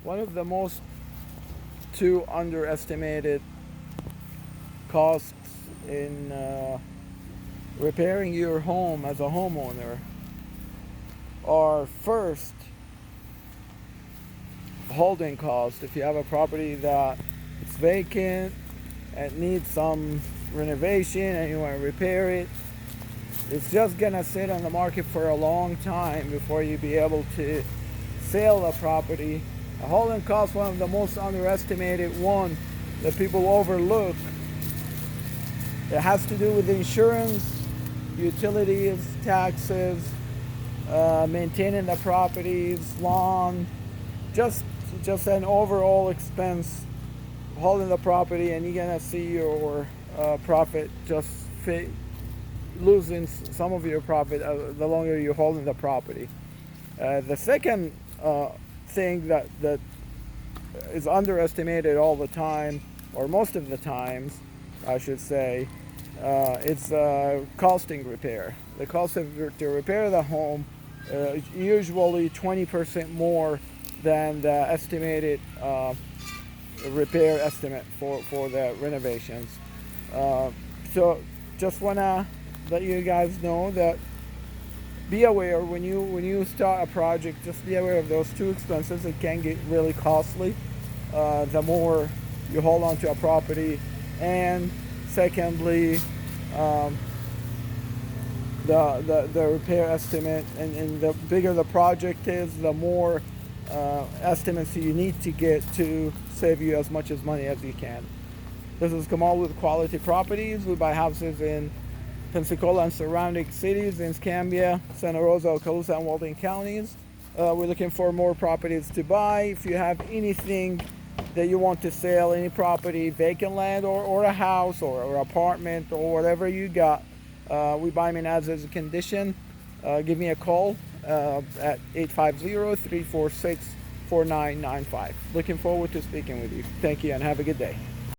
One of the most two underestimated costs in repairing your home as a homeowner are first holding costs. If you have a property that is vacant and needs some renovation and you want to repair it, it's just gonna sit on the market for a long time before you be able to sell a property. A holding cost, one of the most underestimated one that people overlook. It has to do with insurance, utilities, taxes, maintaining the properties, lawn, just an overall expense holding the property, and you're gonna see your profit just losing some of your profit the longer you're holding the property. The second thing that is underestimated all the time, or most of the times, I should say, it's costing repair. The cost to repair the home is usually 20% more than the estimated repair estimate for the renovations. So just wanna let you guys know that be aware when you start a project. Just be aware of those two expenses. It can get really costly the more you hold on to a property, and secondly, the repair estimate, and the bigger the project is, the more estimates you need to get to save you as much as money as you can. This is Kamal with Quality Properties. We buy houses in Pensacola and surrounding cities, in Escambia, Santa Rosa, Okaloosa, and Walton counties. We're looking for more properties to buy. If you have anything that you want to sell, any property, vacant land, or a house, or apartment, or whatever you got, we buy them in as is condition. Give me a call at 850-346-4995. Looking forward to speaking with you. Thank you and have a good day.